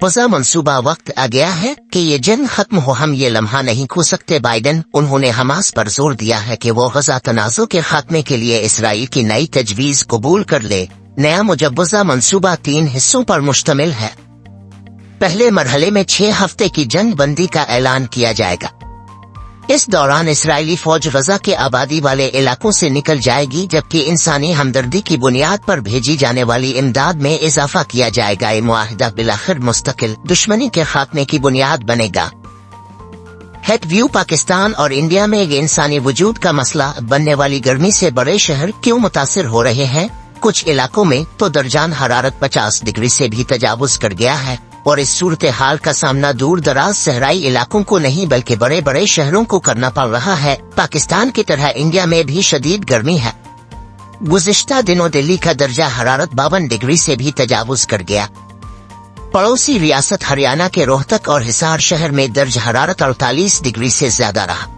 पज़ा मंसूबा वक्त आ गया है कि ये जंग खत्म हो, हम ये लम्हा नहीं खो सकते। बाइडेन। उन्होंने हमास पर जोर दिया है कि वो गजा तनाज़ो के खात्मे के लिए इसराइल की नई तजवीज़ कबूल कर ले। नया मुजव्वज़ा मंसूबा 3 हिस्सों पर मुश्तमिल है। पहले मरहले में 6 हफ्ते की जंग बंदी का ऐलान किया जाएगा। इस दौरान इसराइली फौज गजा के आबादी वाले इलाकों से निकल जाएगी, जबकि इंसानी हमदर्दी की बुनियाद पर भेजी जाने वाली इमदाद में इजाफा किया जाएगा। ये मुआहिदा बिलाखिर मुस्तकिल दुश्मनी के खात्मे की बुनियाद बनेगा। Hate view. पाकिस्तान और इंडिया में इंसानी वजूद का मसला बनने वाली गर्मी से बड़े शहर क्यों मुतासिर हो रहे हैं? कुछ इलाकों में तो दर्जान हरारत 50 डिग्री से भी तजावुज कर गया है, और इस सूरत हाल का सामना दूर दराज सहराई इलाकों को नहीं बल्कि बड़े बड़े शहरों को करना पड़ रहा है। पाकिस्तान की तरह इंडिया में भी शदीद गर्मी है। गुज़िश्ता दिनों दिल्ली का दर्जा हरारत 52 डिग्री से भी तजावुज कर गया। पड़ोसी रियासत हरियाणा के रोहतक और हिसार शहर में दर्ज हरारत 48 डिग्री से ज्यादा रहा।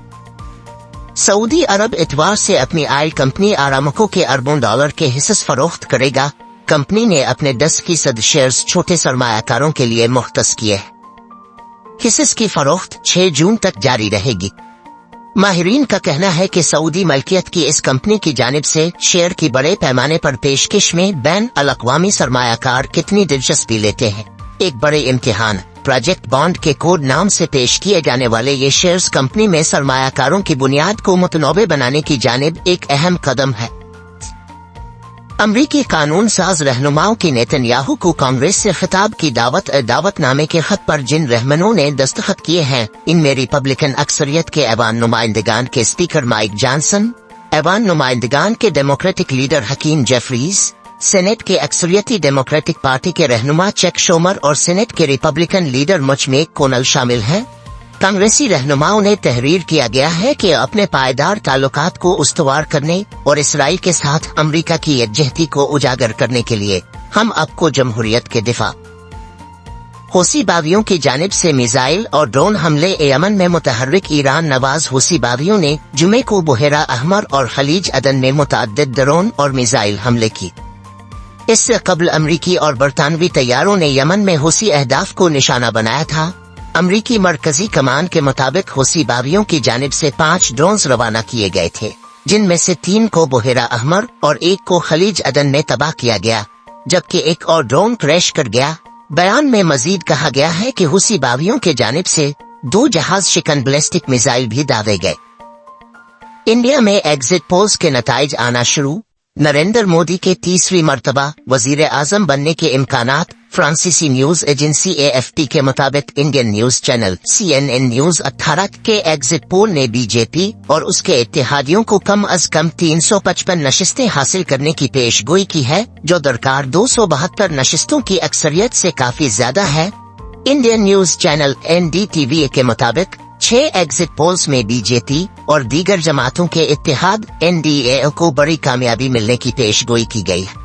सऊदी अरब इतवार से अपनी ऑयल कंपनी आरामको के अरबों डॉलर के हिस्से फरोख्त करेगा। कंपनी ने अपने 10% शेयर्स छोटे सरमायाकारों के लिए मुख्तस किए हैं। हिस्से की फरोख्त 6 जून तक जारी रहेगी। माहिरीन का कहना है कि सऊदी मलकियत की इस कंपनी की जानिब से शेयर की बड़े पैमाने पर पेशकश में बैन अल-अक़वामी सरमायाकार कितनी दिलचस्पी लेते हैं। एक बड़े इम्तिहान प्रोजेक्ट बॉन्ड के कोड नाम से पेश किए जाने वाले ये शेयर्स कंपनी में सरमायाकारों की बुनियाद को मुतनौवे बनाने की जानिब एक अहम कदम है। अमरीकी कानून साज रहनुमाओं की नेतन्याहू को कांग्रेस से खिताब की दावतनामे के खत पर जिन रहमनों ने दस्तखत किए हैं, इनमें रिपब्लिकन अक्सरियत के ऐवान नुमाइंदगान के स्पीकर माइक जॉनसन, ऐवान नुमाइंदगान के democratic leader Hakeem Jefferies, senate के अक्सरियती डेमोक्रेटिक पार्टी के रहनुमा चक शोमर और सेनेट के रिपब्लिकन लीडर मच मैककोनल शामिल हैं। कांग्रेसी रहनुमाओं ने तहरीर किया गया है कि अपने पायदार ताल्लुकात को उस्तवार करने और इसराइल के साथ अमरीका की यकजहती को उजागर करने के लिए हम आपको जमहूरियत के दिफा। हूसी बागियों की जानिब से मिसाइल और ड्रोन हमले। यमन में मुतहर्रिक ईरान नवाज हूसी बागियों ने जुमे को बहरा अहमर और खलीज अदन में मुतअद्दिद ड्रोन और मिसाइल हमले की। इससे कबल अमरीकी और बरतानवी तैयारों ने यमन में हूसी अहदाफ को निशाना बनाया था। अमरीकी मरकजी कमान के मुताबिक हूसी बागियों की जानिब से 5 ड्रोन्स रवाना किए गए थे, जिनमें से 3 को बहरा अहमर और 1 को खलीज अदन में तबाह किया गया, जबकि एक और ड्रोन क्रैश कर गया। बयान में मजीद कहा गया है कि हूसी बागियों के जानिब से 2 जहाज शिकन बैलिस्टिक मिसाइल भी दागे गए। इंडिया में एग्जिट पोल्स के नताइज आना शुरू। नरेंद्र मोदी के 3वीं मर्तबा वजीर आजम बनने के इम्कानात। फ्रांसीसी न्यूज एजेंसी AFP के मुताबिक Indian news channel CNN news 18 के एग्जिट पोल ने बीजेपी और उसके इत्तेहादियों को कम अज कम 355 नशिस्तें हासिल करने की पेशगोई की है, जो दरकार 272 नशिस्तों की अक्सरियत से काफी ज्यादा है। इंडियन न्यूज चैनल NDTV के मुताबिक 6 एग्जिट पोल्स में बीजेपी और दीगर जमातों के इत्तेहाद NDA को बड़ी कामयाबी मिलने की पेशगोई की गई है।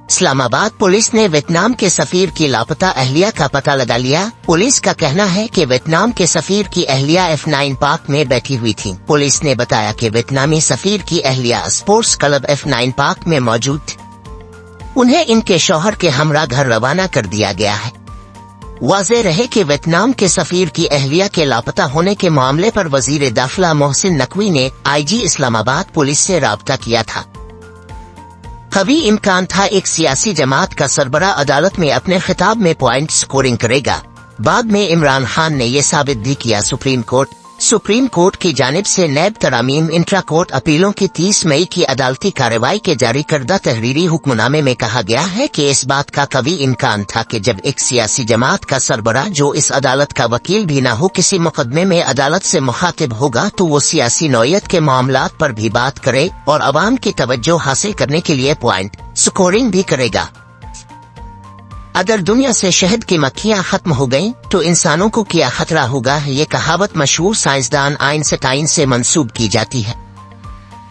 इस्लामाबाद पुलिस ने वियतनाम के सफीर की लापता अहलिया का पता लगा लिया। पुलिस का कहना है कि वियतनाम के सफीर की अहलिया F9 पार्क में बैठी हुई थी। पुलिस ने बताया कि वियतनामी सफीर की अहलिया स्पोर्ट्स क्लब F9 पार्क में मौजूद थी। उन्हें इनके शौहर के हमरा घर रवाना कर दिया गया है। वाज़ेह रहे कि वियतनाम के सफीर की अहलिया के लापता होने के मामले पर वजीर दाखिला मोहसिन नकवी ने IG इस्लामाबाद पुलिस से राब्ता किया था। कभी इम्कान था एक सियासी जमात का सरबरा अदालत में अपने खिताब में पॉइंट स्कोरिंग करेगा। बाद में इमरान खान ने यह साबित भी किया। सुप्रीम कोर्ट की जानिब से नैब तरामीम इंट्रा कोर्ट अपीलों की 30 मई की अदालती कार्रवाई के जारी करदा तहरीरी हुक्मनामे में कहा गया है कि इस बात का कभी इम्कान था कि जब एक सियासी जमात का सरबरा जो इस अदालत का वकील भी न हो किसी मुकदमे में अदालत से मुखातिब होगा तो वो सियासी नौयत के मामलात पर भी बात करे और अवाम की तवज्जो हासिल करने के लिए पॉइंट स्कोरिंग भी करेगा। अगर दुनिया से शहद की मक्खियां खत्म हो गईं, तो इंसानों को क्या खतरा होगा। ये कहावत मशहूर साइंसदान आइंस्टाइन से मंसूब की जाती है।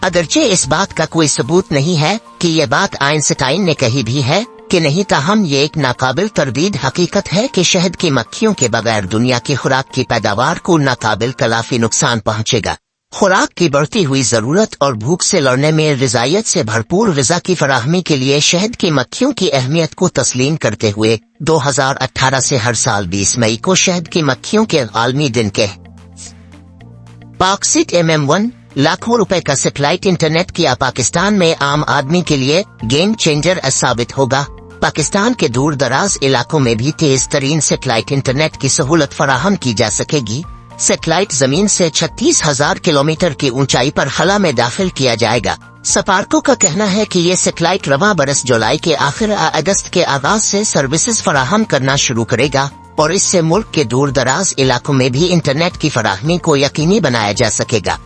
अगरचे इस बात का कोई सबूत नहीं है कि ये बात आइंस्टाइन ने कही भी है कि नहीं, ताहम ये एक नाकाबिल तरदीद हकीकत है कि शहद की मक्खियों के बगैर दुनिया की खुराक की पैदावार को नाकाबिल कलाफी नुकसान पहुंचेगा। खुराक की बढ़ती हुई जरूरत और भूख से लड़ने में ग़िज़ाइयत से भरपूर ग़िज़ा की फराहमी के लिए शहद की मक्खियों की अहमियत को तस्लीम करते हुए 2018 से हर साल 20 मई को शहद की मक्खियों के आलमी दिन के पाकसिट MM1 लाखों रुपए का सैटेलाइट इंटरनेट किया पाकिस्तान में आम आदमी के लिए गेम चेंजर साबित होगा। पाकिस्तान के दूर दराज इलाकों में भी तेज तरीन सैटेलाइट इंटरनेट की सहूलत फराहम की जा सकेगी। सैटेलाइट जमीन से 36,000 किलोमीटर की ऊंचाई पर खला में दाखिल किया जाएगा। सपारको का कहना है कि ये सैटेलाइट रवां बरस जुलाई के आखिर अगस्त के आगाज से सर्विसेज फराहम करना शुरू करेगा और इससे मुल्क के दूर दराज इलाकों में भी इंटरनेट की फराहमी को यकीनी बनाया जा सकेगा।